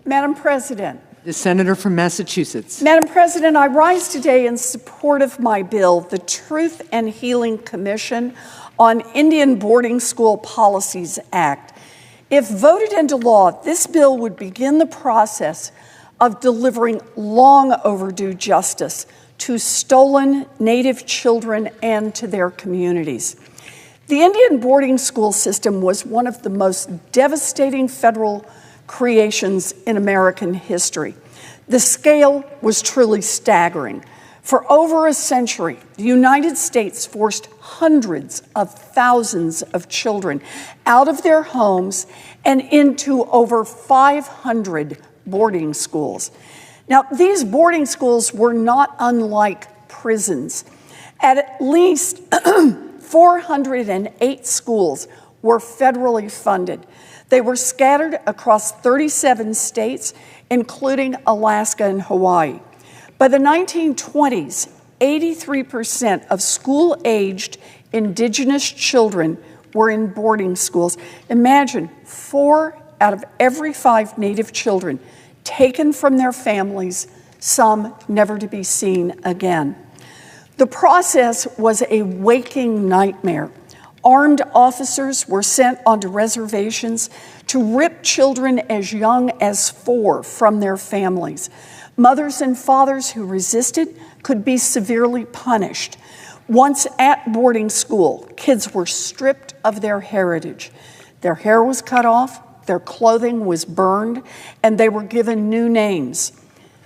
Madam President. The senator from Massachusetts. Madam President, I rise today in support of my bill, the Truth and Healing Commission on Indian Boarding School Policies Act. If voted into law, this bill would begin the process of delivering long overdue justice to stolen Native children and to their communities. The Indian boarding school system was one of the most devastating federal creations in American history. The scale was truly staggering. For over a century, the United States forced hundreds of thousands of children out of their homes and into over 500 boarding schools. Now, these boarding schools were not unlike prisons. At least 408 schools were federally funded. They were scattered across 37 states, including Alaska and Hawaii. By the 1920s, 83% of school-aged indigenous children were in boarding schools. Imagine 4 out of every 5 Native children taken from their families, some never to be seen again. The process was a waking nightmare. Armed officers were sent onto reservations to rip children as young as 4 from their families. Mothers and fathers who resisted could be severely punished. Once at boarding school, kids were stripped of their heritage. Their hair was cut off, their clothing was burned, and they were given new names.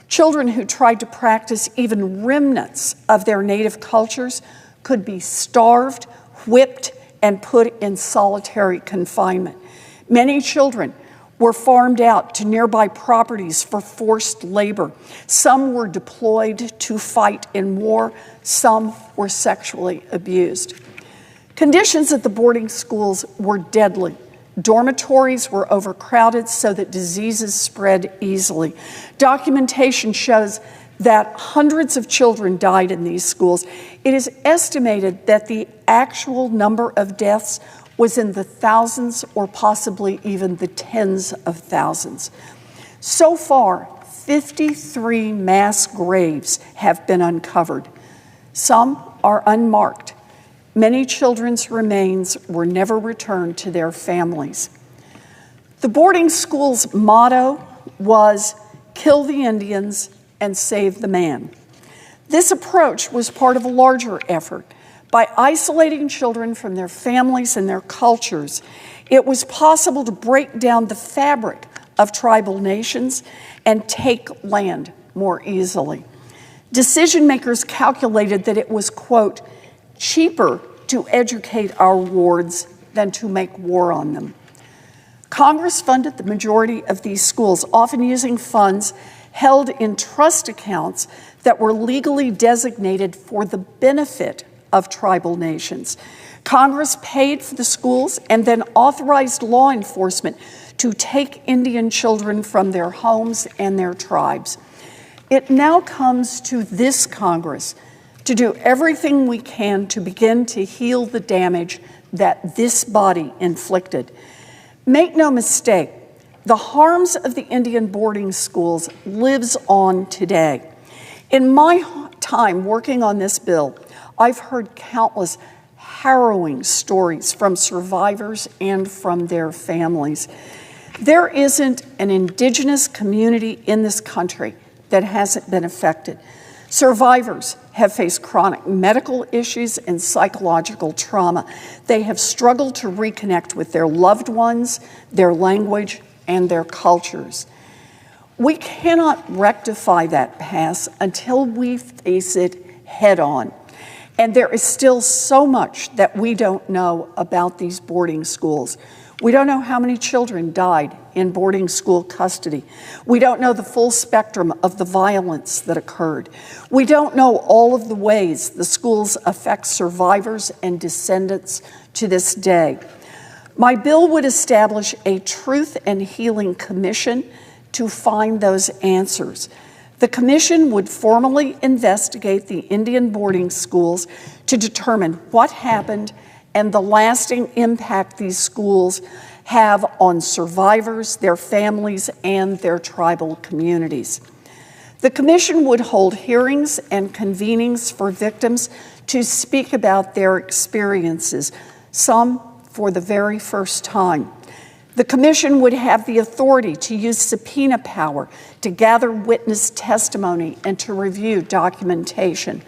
Children who tried to practice even remnants of their native cultures could be starved, whipped, and put in solitary confinement. Many children were farmed out to nearby properties for forced labor. Some were deployed to fight in war. Some were sexually abused. Conditions at the boarding schools were deadly. Dormitories were overcrowded so that diseases spread easily. Documentation shows that hundreds of children died in these schools. It is estimated that the actual number of deaths was in the thousands or possibly even the tens of thousands. So far, 53 mass graves have been uncovered. Some are unmarked. Many children's remains were never returned to their families. The boarding school's motto was, "Kill the Indians and save the man." This approach was part of a larger effort. By isolating children from their families and their cultures, it was possible to break down the fabric of tribal nations and take land more easily. Decision makers calculated that it was, quote, cheaper to educate our wards than to make war on them. Congress funded the majority of these schools, often using funds held in trust accounts that were legally designated for the benefit of tribal nations. Congress paid for the schools and then authorized law enforcement to take Indian children from their homes and their tribes. It now comes to this Congress to do everything we can to begin to heal the damage that this body inflicted. Make no mistake, the harms of the Indian boarding schools lives on today. In my time working on this bill, I've heard countless harrowing stories from survivors and from their families. There isn't an indigenous community in this country that hasn't been affected. Survivors have faced chronic medical issues and psychological trauma. They have struggled to reconnect with their loved ones, their language, and their cultures. We cannot rectify that past until we face it head on. And there is still so much that we don't know about these boarding schools. We don't know how many children died in boarding school custody. We don't know the full spectrum of the violence that occurred. We don't know all of the ways the schools affect survivors and descendants to this day. My bill would establish a Truth and Healing Commission to find those answers. The commission would formally investigate the Indian boarding schools to determine what happened and the lasting impact these schools have on survivors, their families, and their tribal communities. The Commission would hold hearings and convenings for victims to speak about their experiences, some for the very first time. The Commission would have the authority to use subpoena power to gather witness testimony and to review documentation.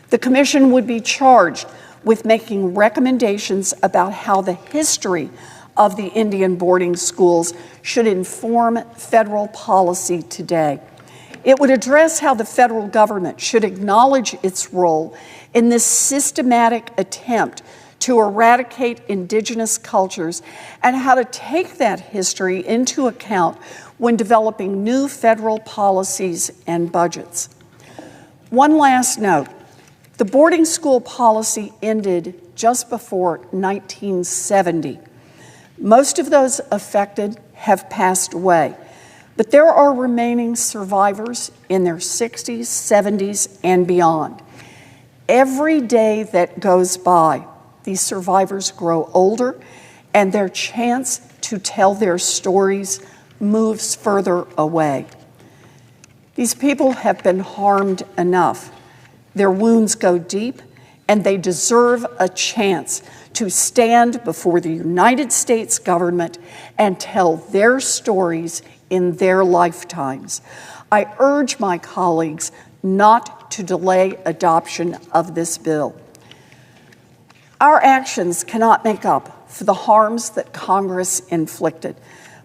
The Commission would be charged with making recommendations about how the history of the Indian boarding schools should inform federal policy today. It would address how the federal government should acknowledge its role in this systematic attempt to eradicate indigenous cultures and how to take that history into account when developing new federal policies and budgets. One last note, the boarding school policy ended just before 1970. Most of those affected have passed away, but there are remaining survivors in their 60s, 70s, and beyond. Every day that goes by, these survivors grow older, and their chance to tell their stories moves further away. These people have been harmed enough. Their wounds go deep, and they deserve a chance to stand before the United States government and tell their stories in their lifetimes. I urge my colleagues not to delay adoption of this bill. Our actions cannot make up for the harms that Congress inflicted,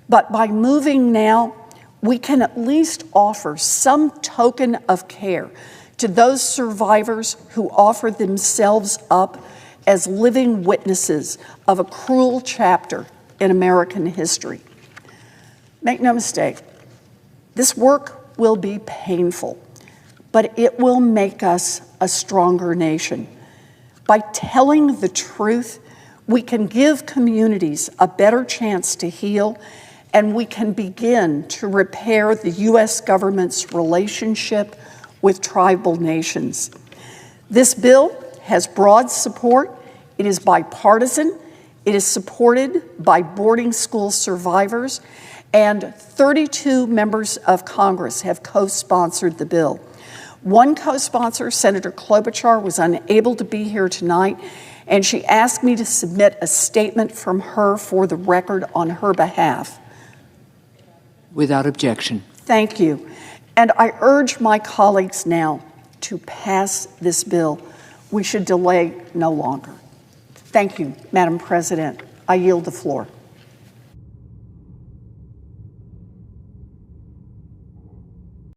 but by moving now, we can at least offer some token of care to those survivors who offer themselves up as living witnesses of a cruel chapter in American history. Make no mistake, this work will be painful, but it will make us a stronger nation. By telling the truth, we can give communities a better chance to heal, and we can begin to repair the U.S. government's relationship with tribal nations. This bill has broad support. It is bipartisan. It is supported by boarding school survivors, and 32 members of Congress have co-sponsored the bill. One co-sponsor, Senator Klobuchar, was unable to be here tonight, and she asked me to submit a statement from her for the record on her behalf. Without objection. Thank you. And I urge my colleagues now to pass this bill. We should delay no longer. Thank you, Madam President. I yield the floor.